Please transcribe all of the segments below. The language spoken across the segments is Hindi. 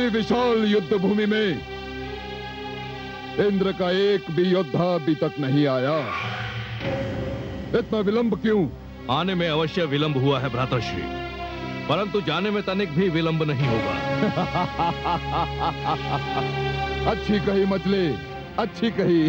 इतनी विशाल युद्ध भूमि में इंद्र का एक भी योद्धा अभी तक नहीं आया। इतना विलंब क्यों? आने में अवश्य विलंब हुआ है भ्राताश्री, परंतु जाने में तनिक भी विलंब नहीं होगा। अच्छी कही मछली, अच्छी कही।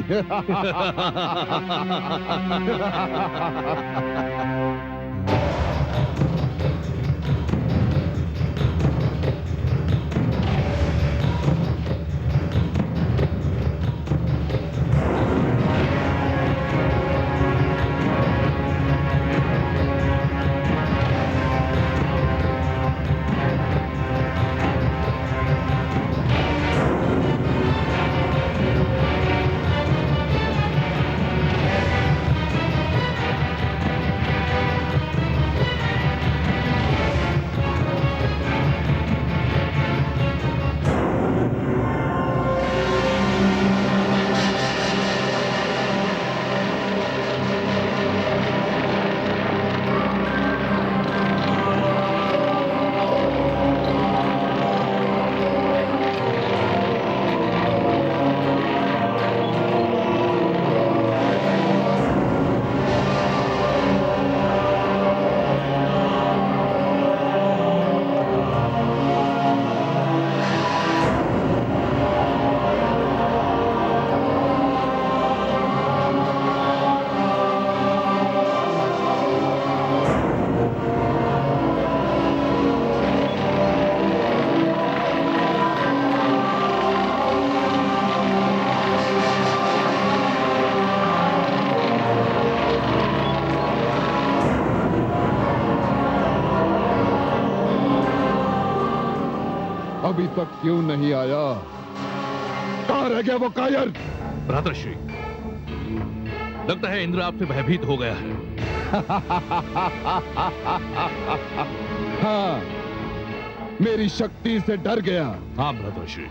अभी तक क्यों नहीं आया? कहां रह गया वो कायर? भ्राताश्री, लगता है इंद्र आपसे भयभीत हो गया है। हाँ, मेरी शक्ति से डर गया। हाँ भ्राताश्री।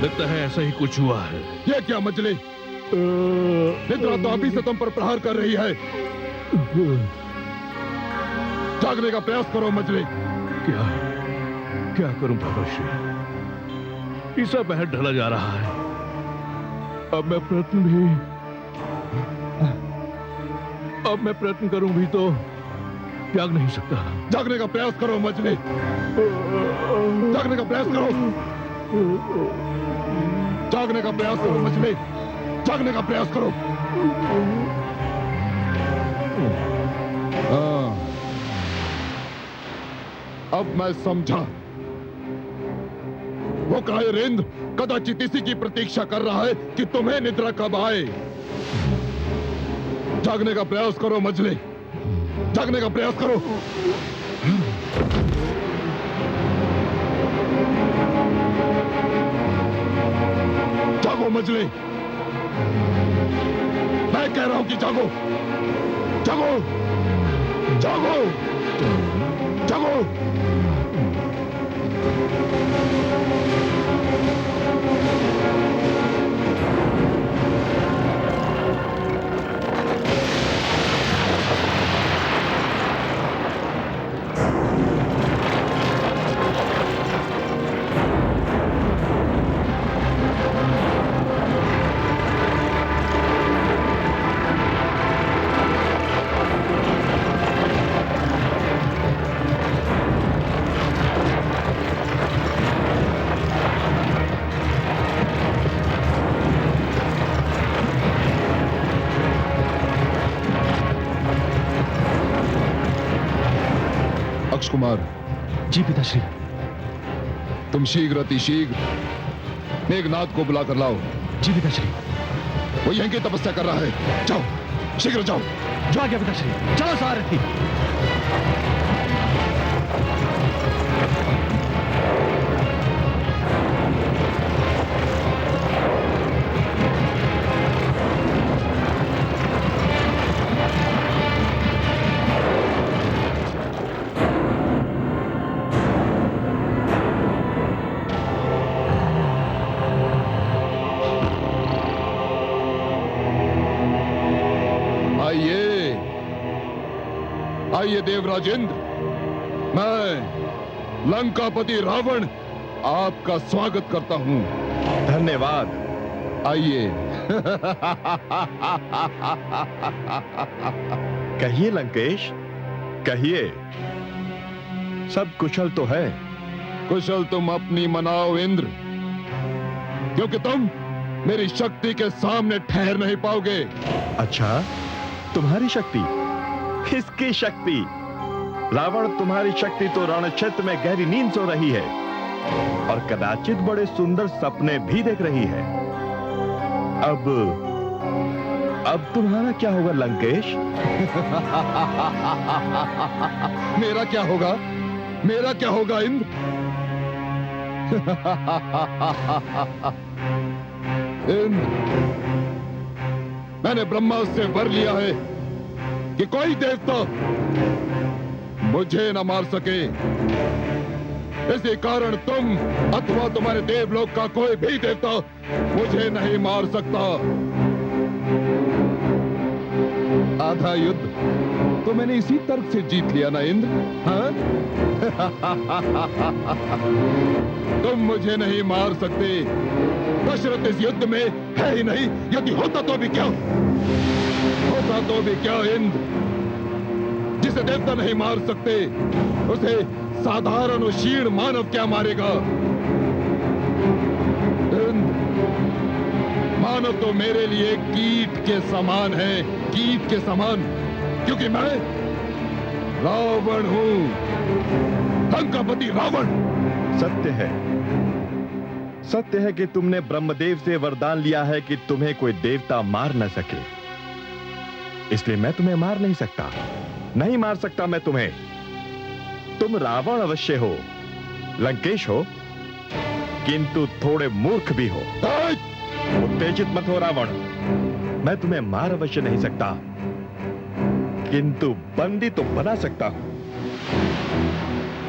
लगता है ऐसा ही कुछ हुआ है। ये क्या मछली? निद्रा तो अभी से तुम पर प्रहार कर रही है। जागने का प्रयास करो मछली। क्या क्या करूं भ्राताश्री? ईसा पहर ढला जा रहा है। अब मैं प्रयत्न करूं भी तो जाग नहीं सकता। जागने का प्रयास करो मछली। जागने का प्रयास करो। जागने का प्रयास करो मछली। जागने का प्रयास करो। अब मैं समझा। वो कायर इंद्र कदाचित इसी की प्रतीक्षा कर रहा है कि तुम्हें निद्रा कब आए। जागने का प्रयास करो मछली। जागने का प्रयास करो। जागो मछली। मैं कह रहा हूं कि जागो। जागो। जागो। जागो। कुमार। जी पिताश्री। तुम शीघ्र अतिशीघ्र मेघनाथ को बुला कर लाओ। जी पिताश्री। वो यहीं की तपस्या कर रहा है। जाओ, शीघ्र जाओ। जो आ गया पिताश्री। चलो सारथी। आइए देवराज इंद्र, मैं लंकापति रावण आपका स्वागत करता हूं। धन्यवाद। आइए। कहिए लंकेश, कहिए। सब कुशल तो है? कुशल तुम अपनी मनाओ इंद्र, क्योंकि तुम मेरी शक्ति के सामने ठहर नहीं पाओगे। अच्छा, तुम्हारी शक्ति? किसकी शक्ति? रावण, तुम्हारी शक्ति तो रण क्षेत्र में गहरी नींद सो रही है और कदाचित बड़े सुंदर सपने भी देख रही है। अब तुम्हारा क्या होगा लंकेश? मेरा क्या होगा? मेरा क्या होगा इंद्र? इंद्र, मैंने ब्रह्मा से वर लिया है कि कोई देवता मुझे न मार सके। इसी कारण तुम अथवा तुम्हारे देवलोक का कोई भी देवता मुझे नहीं मार सकता। आधा युद्ध तो मैंने इसी तर्क से जीत लिया ना इंद्र? हाँ? तुम मुझे नहीं मार सकते। दशरथ इस युद्ध में है ही नहीं। यदि होता तो भी क्या, होता तो भी क्या इंद्र? जिसे देवता नहीं मार सकते उसे साधारण और क्षीण मानव क्या मारेगा? मानव तो मेरे लिए कीट के समान है, कीट के समान, क्योंकि मैं रावण हूं, लंकापति रावण। सत्य है, सत्य है कि तुमने ब्रह्मदेव से वरदान लिया है कि तुम्हें कोई देवता मार न सके। इसलिए मैं तुम्हें मार नहीं सकता, नहीं मार सकता मैं तुम्हें। तुम रावण अवश्य हो, लंकेश हो, किंतु थोड़े मूर्ख भी हो। उत्तेजित मत हो रावण, मैं तुम्हें मार अवश्य नहीं सकता, किंतु बंदी तो बना सकता हूं।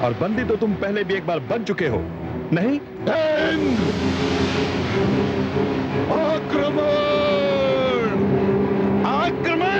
और बंदी तो तुम पहले भी एक बार बन चुके हो, नहीं? आक्रमण! आक्रमण!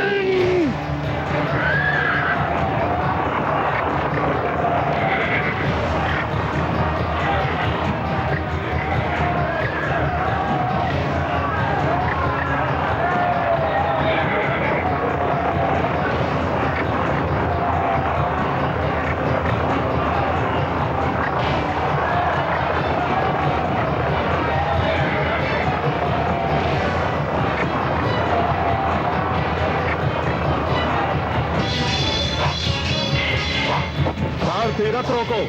रथ रोको।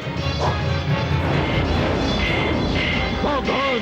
सावधान!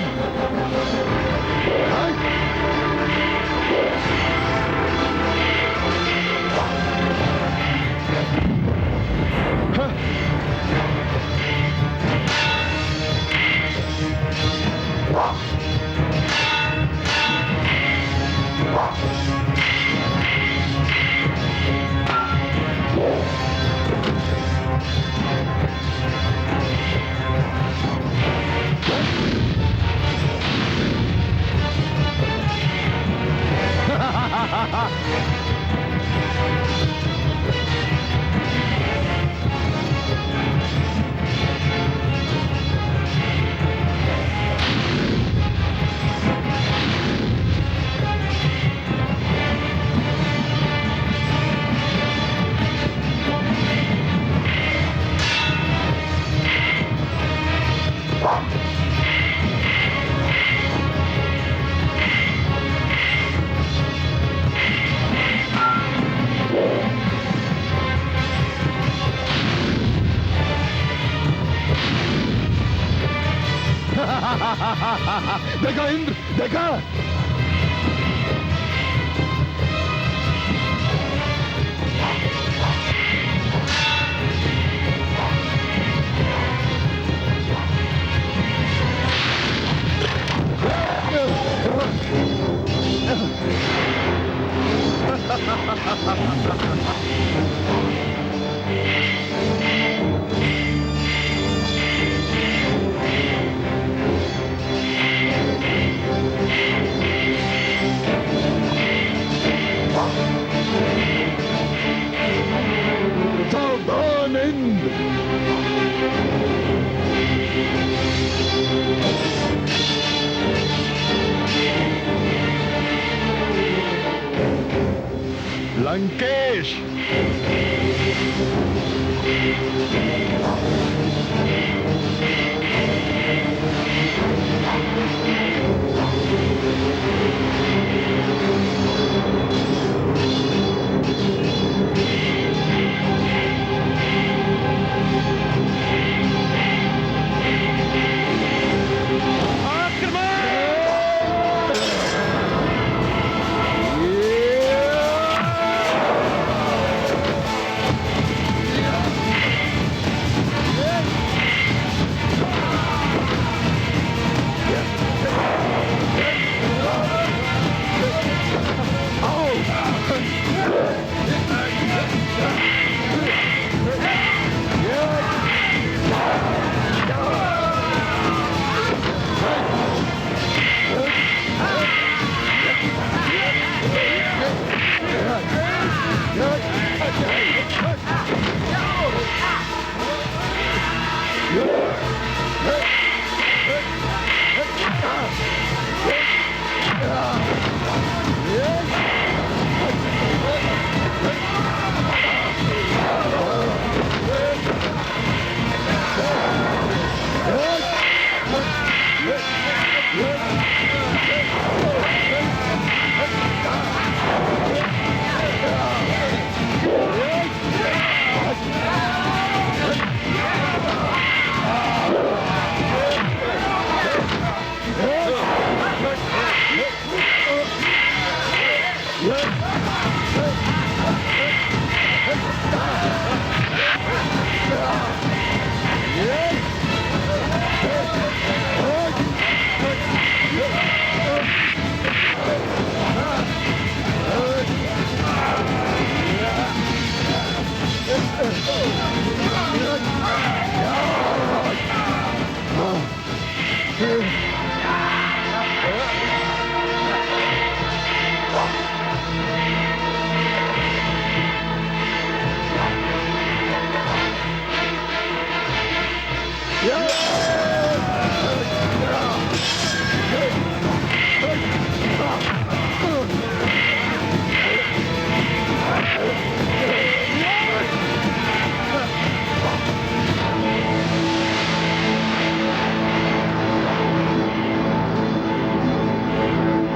देखा इंद्र, देखा? इंद्र। लंकेश,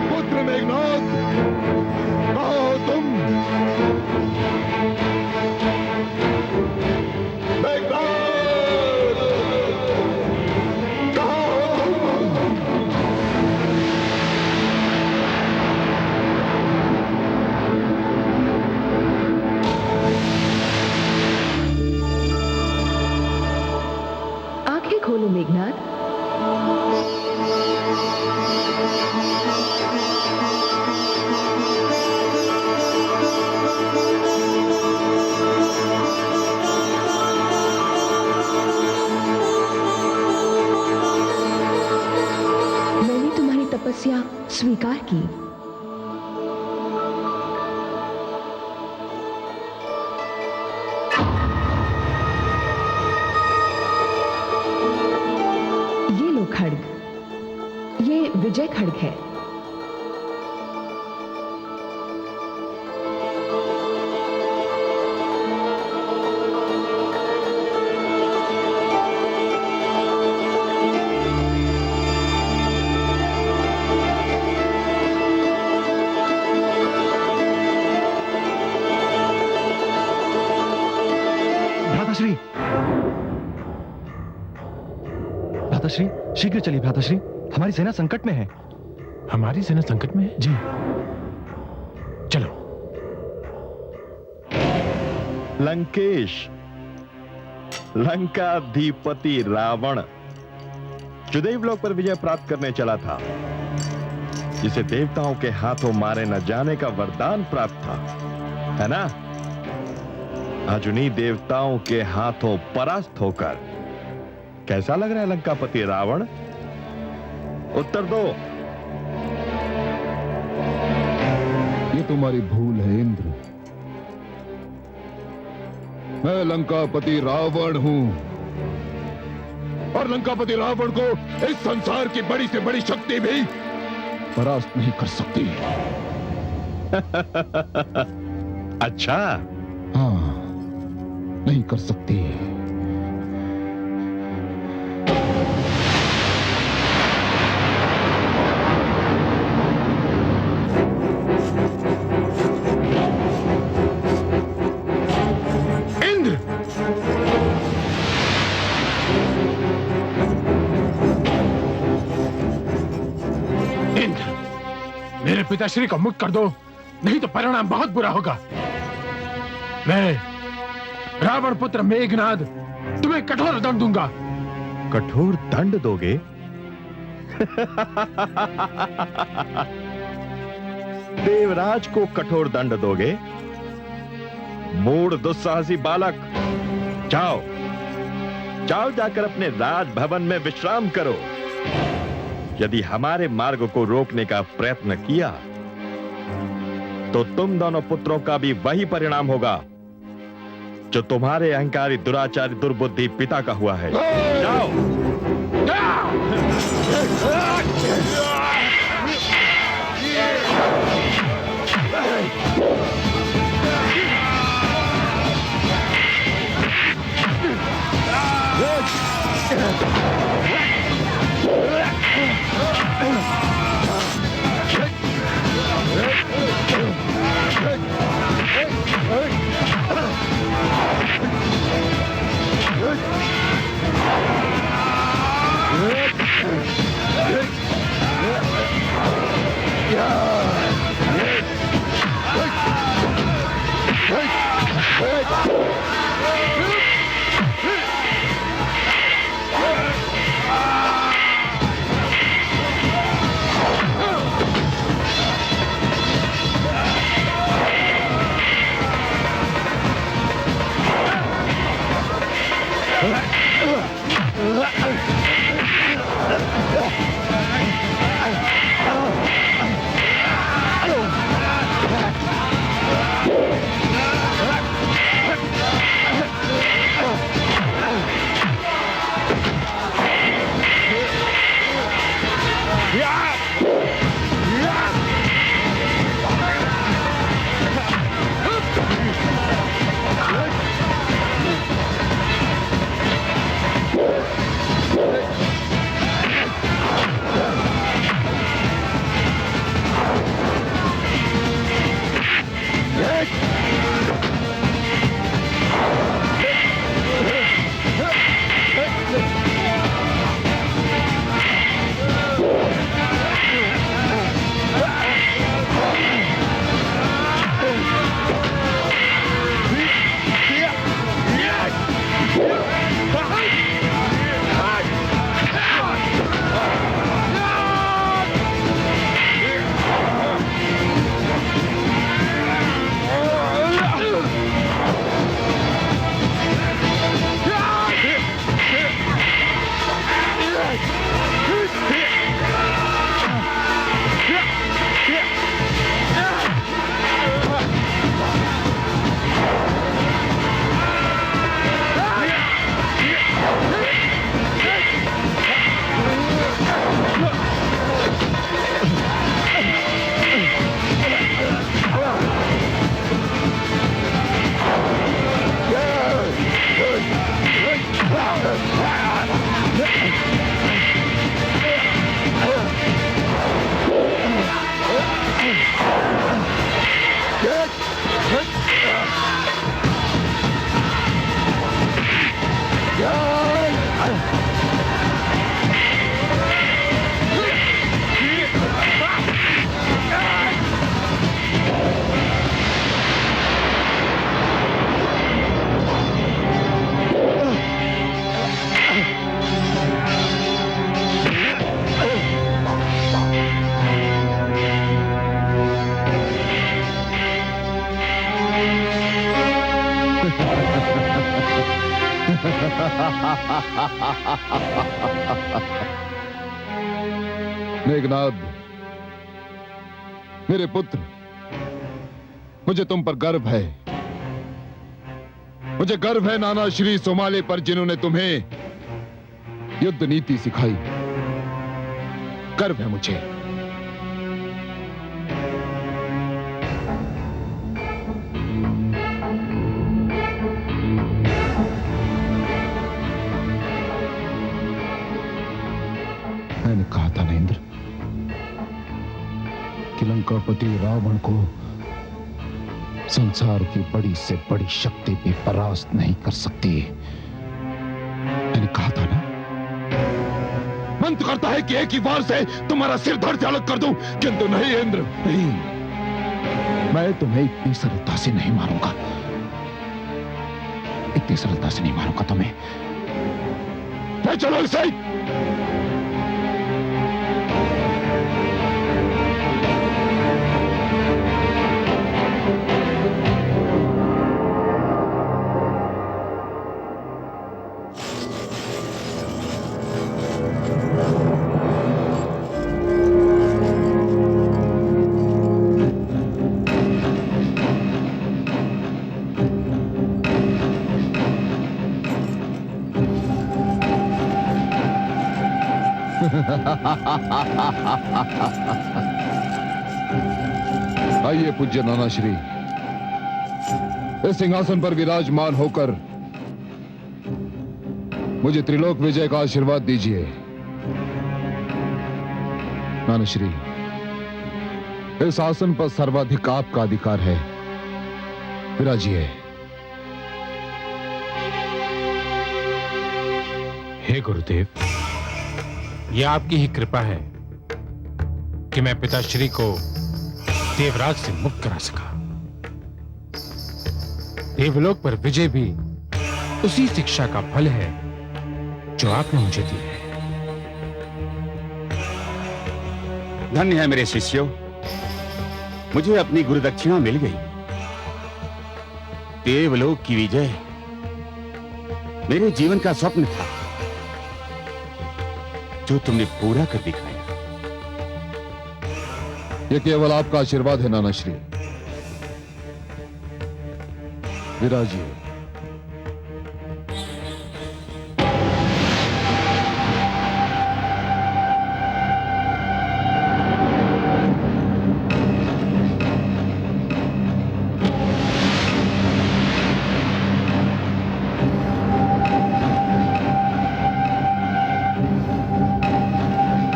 पुत्र मेघनाद, कहाँ हो तुम? मेघनाद, कहाँ हो तुम? आंखें खोलो मेघनाद। मैंने तुम्हारी तपस्या स्वीकार की। ये लो खड्ग, ये विजय खड्ग है। भ्राताश्री, भ्राताश्री, शीघ्र चलिए भ्राताश्री, हमारी सेना संकट में है। हमारी सेना संकट में है? जी। चलो। लंकेश, लंकाधिपति रावण जो देवलोक पर विजय प्राप्त करने चला था, जिसे देवताओं के हाथों मारे न जाने का वरदान प्राप्त था, है ना? आज उन्हीं देवताओं के हाथों परास्त होकर कैसा लग रहा है लंकापति रावण? उत्तर दो। ये तुम्हारी भूल है इंद्र। मैं लंकापति रावण हूं और लंकापति रावण को इस संसार की बड़ी से बड़ी शक्ति भी परास्त नहीं कर सकती। अच्छा, हाँ, नहीं कर सकती। इंद्र, इंद्र, मेरे पिताश्री को मुक्त कर दो, नहीं तो परिणाम बहुत बुरा होगा। मैं रावण पुत्र मेघनाद तुम्हें कठोर दंड दूंगा। कठोर दंड दोगे? देवराज को कठोर दंड दोगे? मूढ़ दुस्साहसी बालक, जाओ जाओ, जाकर अपने राजभवन में विश्राम करो। यदि हमारे मार्ग को रोकने का प्रयत्न किया तो तुम दोनों पुत्रों का भी वही परिणाम होगा जो तुम्हारे अहंकारी दुराचारी दुर्बुद्धि पिता का हुआ है। जाओ। मेघनाद, मेरे पुत्र, मुझे तुम पर गर्व है। मुझे गर्व है नाना श्री सोमाले पर, जिन्होंने तुम्हें युद्ध नीति सिखाई। गर्व है मुझे। मैंने कहा था ना इंद्र कि लंकापति रावण को संसार की बड़ी से बड़ी शक्ति भी परास्त नहीं कर सकती। मैंने कहा था ना। मन तो करता है कि एक ही वार से तुम्हारा सिर धड़ से अलग कर दूं, किंतु नहीं इंद्र, नहीं। मैं तुम्हें इतनी सरलता से नहीं मारूंगा, इतनी सरलता से नहीं मारूंगा तुम्हें। ले चलो इसे। आइए पूज्य नाना श्री, इस सिंहासन पर विराजमान होकर मुझे त्रिलोक विजय का आशीर्वाद दीजिए। नाना श्री, इस आसन पर सर्वाधिक आपका अधिकार है। विराजिए। हे गुरुदेव, यह आपकी ही कृपा है कि मैं पिताश्री को देवराज से मुक्त करा सका। देवलोक पर विजय भी उसी शिक्षा का फल है जो आपने मुझे दी है। धन्य है मेरे शिष्यों, मुझे अपनी गुरुदक्षिणा मिल गई। देवलोक की विजय मेरे जीवन का स्वप्न था, जो तुमने पूरा कर दिखाया। यह केवल आपका आशीर्वाद है नाना श्री। विराजिए।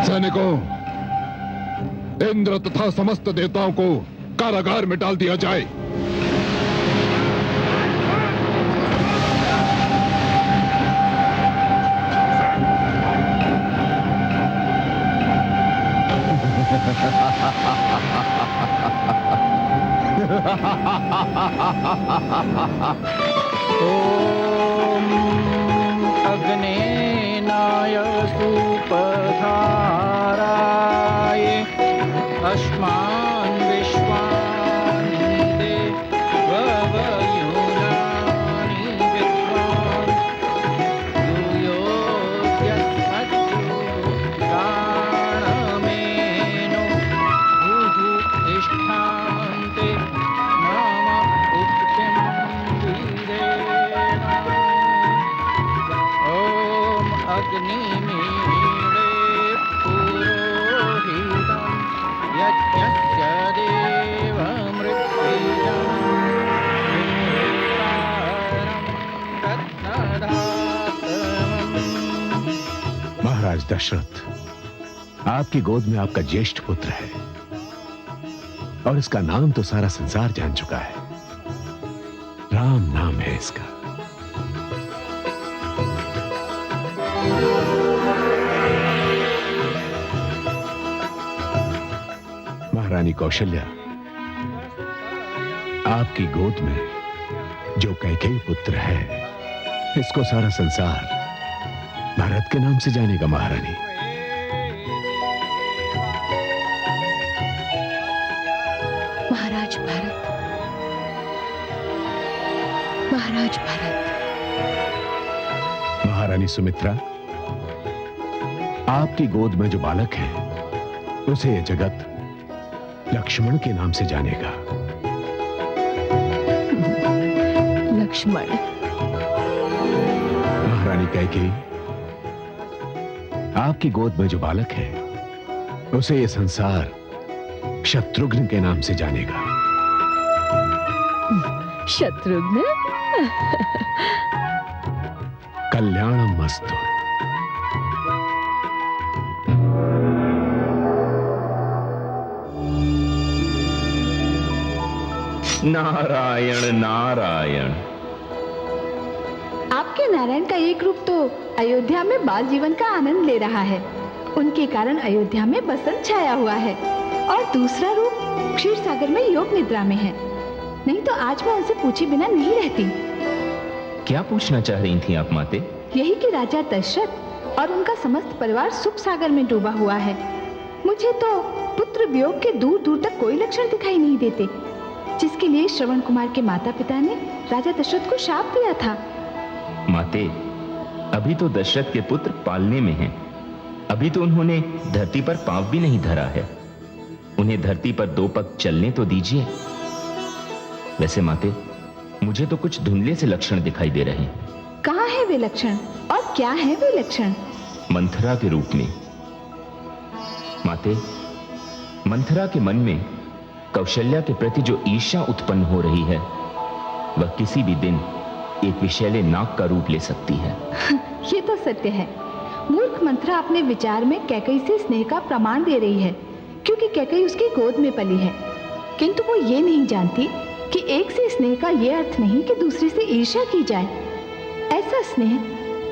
सैनिकों, इंद्र तथा समस्त देवताओं को कारागार में डाल दिया जाए। ओम अग्नेनाय सुपधाराय अस्मान् विश्वानि देवयुनानि विद्वान् यूयोऽद्यस्मद्गाणमेनो भूः तिष्ठान्ते मम उक्तिं वीरेण। ॐ अग्निमीळे पुरोहितं यज्ञस्य देवमृत्युञ्जयं रत्नधातमम्। महाराज दशरथ, आपकी गोद में आपका ज्येष्ठ पुत्र है और इसका नाम तो सारा संसार जान चुका है। राम नाम है इसका। महारानी कौशल्या, आपकी गोद में जो कैकेयी पुत्र है, इसको सारा संसार भारत के नाम से जानेगा। महारानी, महाराज भारत, महाराज भारत। महारानी सुमित्रा, आपकी गोद में जो बालक है, उसे यह जगत लक्ष्मण के नाम से जानेगा। लक्ष्मण। कैकेयी, आपकी गोद में जो बालक है उसे ये संसार शत्रुघ्न के नाम से जानेगा। शत्रुघ्न। कल्याणम मस्तु। नारायण नारायण। आपके नारायण का एक रूप तो अयोध्या में बाल जीवन का आनंद ले रहा है, उनके कारण अयोध्या में बसंत छाया हुआ है, और दूसरा रूप क्षीर सागर में योग निद्रा में है। नहीं तो आज मैं उनसे पूछे बिना नहीं रहती। क्या पूछना चाह रही थी आप माते? यही कि राजा दशरथ और उनका समस्त परिवार सुख सागर में डूबा हुआ है। मुझे तो पुत्र वियोग के दूर दूर तक कोई लक्षण दिखाई नहीं देते, जिसके लिए श्रवण कुमार के माता पिता ने राजा दशरथ को शाप दिया था। माते, अभी तो दशरथ के पुत्र पालने में हैं। अभी तो उन्होंने धरती पर पांव भी नहीं धरा है। उन्हें धरती पर 2 पग चलने तो दीजिए। वैसे माते, मुझे तो कुछ धुंधले से लक्षण दिखाई दे रहे हैं। कहाँ है वे लक्षण और क्या है वे लक्षण? मंथरा के रूप में। माते, मंथरा के मन में कौशल्या के प्रति जो ईर्ष्या उत्पन्न हो रही है, वह किसी भी दिन एक विषैले नाग का रूप ले सकती है। ये तो सत्य है। मूर्ख मंथरा अपने विचार में कैकेयी से स्नेह का प्रमाण दे रही है, क्योंकि कैकेयी उसकी गोद में पली है। किंतु वो ये नहीं जानती कि एक से स्नेह का ये अर्थ नहीं कि दूसरे से ईर्ष्या की जाए। ऐसा स्नेह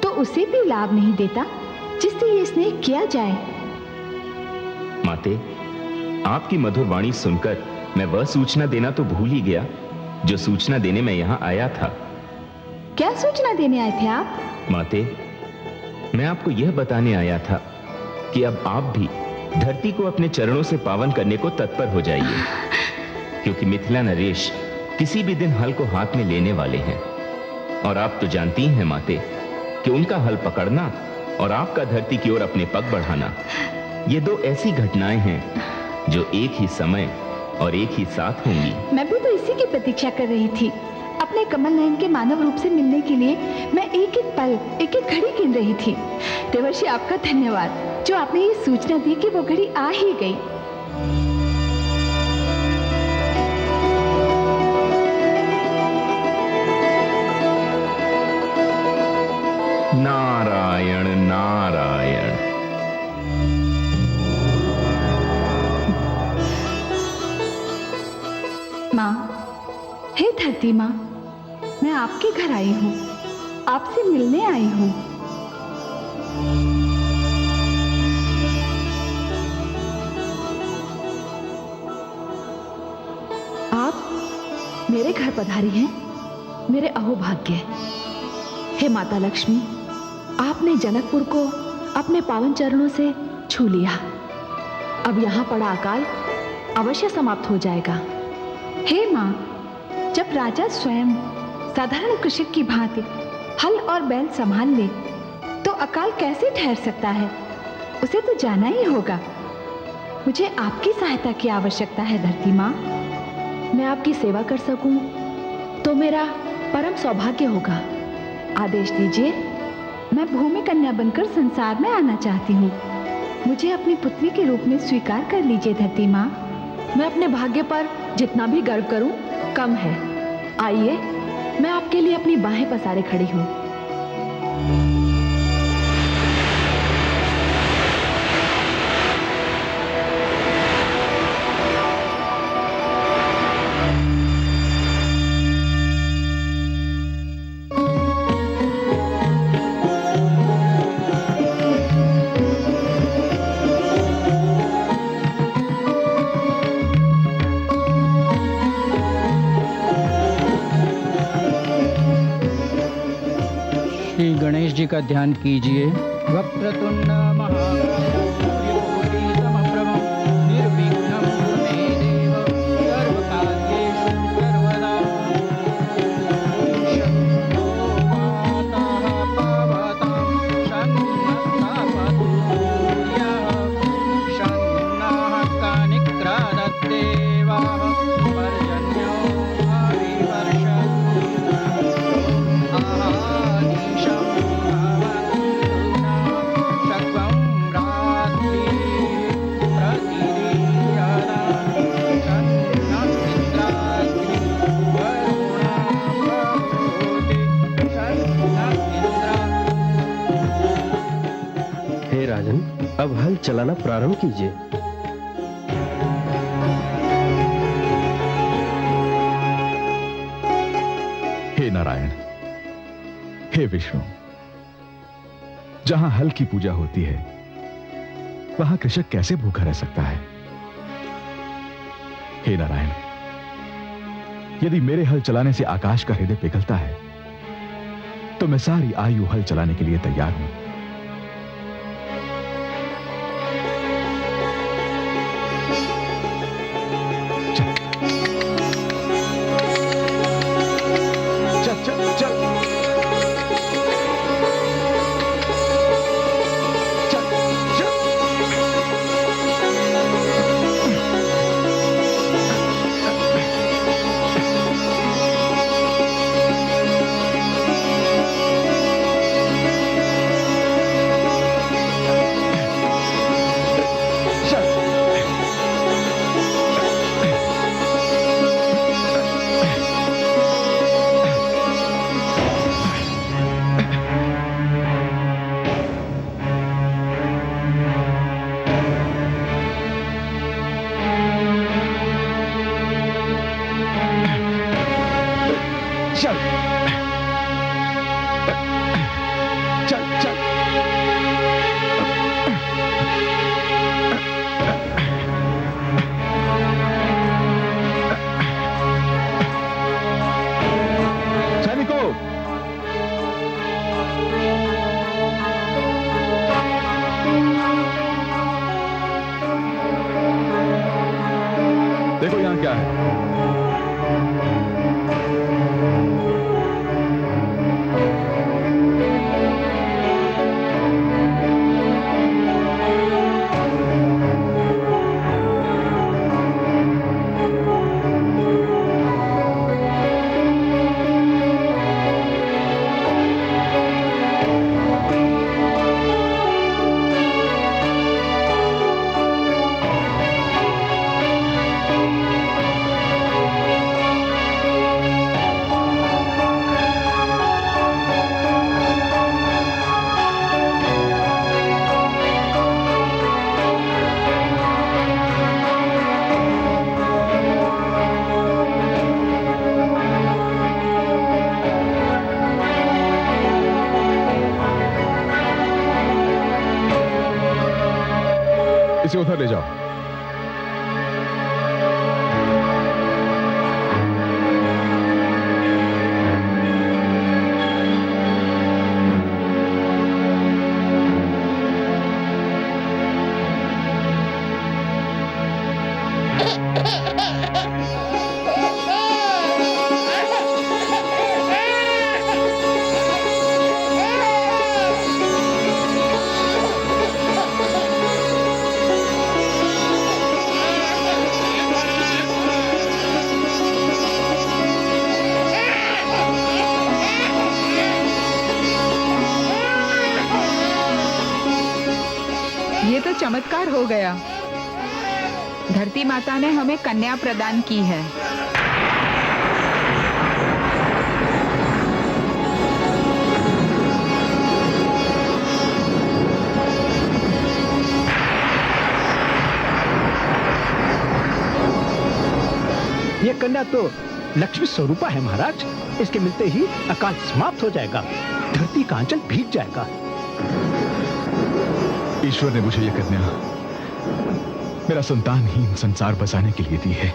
तो उसे भी लाभ नहीं देता जिससे ये स्नेह किया जाए। माते, आपकी मधुर वाणी सुनकर मैं वह सूचना देना तो भूल ही गया जो सूचना देने मैं यहाँ आया था। क्या सूचना देने आए थे आप? माते, मैं आपको यह बताने आया था कि अब आप भी धरती को अपने चरणों से पावन करने को तत्पर हो जाइए, क्योंकि मिथिला नरेश किसी भी दिन हल को हाथ में लेने वाले हैं। और आप तो जानती हैं माते कि उनका हल पकड़ना और आपका धरती की ओर अपने पग बढ़ाना, ये 2 ऐसी घटनाएं हैं जो एक ही समय और एक ही साथ होंगी। मैं भी तो इसी की प्रतीक्षा कर रही थी। अपने कमल नयन के मानव रूप से मिलने के लिए मैं एक एक पल, एक एक घड़ी गिन रही थी। देवर्षि, आपका धन्यवाद जो आपने ये सूचना दी कि वो घड़ी आ ही गई। नारायण नारायण। माँ, हे धरती माँ, मैं आपके घर आई हूँ, आपसे मिलने आई हूँ। आप मेरे घर पधारी हैं, मेरे अहोभाग्य। हे माता लक्ष्मी, आपने जनकपुर को अपने पावन चरणों से छू लिया। अब यहाँ पड़ा अकाल अवश्य समाप्त हो जाएगा। हे माँ, जब राजा स्वयं साधारण कृषक की भांति हल और बैल संभाल ले तो अकाल कैसे ठहर सकता है? उसे तो जाना ही होगा। मुझे आपकी सहायता की आवश्यकता है धरती माँ। मैं आपकी सेवा कर सकूं तो मेरा परम सौभाग्य होगा। आदेश दीजिए, मैं भूमि कन्या बनकर संसार में आना चाहती हूँ। मुझे अपनी पुत्री के रूप में स्वीकार कर लीजिए धरती माँ। मैं अपने भाग्य पर जितना भी गर्व करूं कम है। आइए, मैं आपके लिए अपनी बाहें पसारे खड़ी हूँ। श्री गणेश जी का ध्यान कीजिए। वक्रतुंड महाकाय सूर्यकोटि समप्रभं निर्विघ्नं कुरु मे देव सर्वकार्येषु सर्वदा। शन्नो मातः पावतं शन्नस्तापतु सूर्यः शन्नः कानिक्रादत्तेवाः पर्जन्यो हविवर्षतु। आहानिशं अब हल चलाना प्रारंभ कीजिए। हे नारायण, हे विष्णु, जहां हल की पूजा होती है वहां कृषक कैसे भूखा रह सकता है? हे नारायण, यदि मेरे हल चलाने से आकाश का हृदय पिघलता है तो मैं सारी आयु हल चलाने के लिए तैयार हूं। चल चल चल देखो यहां क्या है। इसे उधर ले जाओ। ये तो चमत्कार हो गया। धरती माता ने हमें कन्या प्रदान की है। ये कन्या तो लक्ष्मी स्वरूपा है महाराज। इसके मिलते ही अकाल समाप्त हो जाएगा, धरती का आंचल भीग जाएगा। ईश्वर ने मुझे यह कन्या मेरा संतानहीन संसार बसाने के लिए दी है।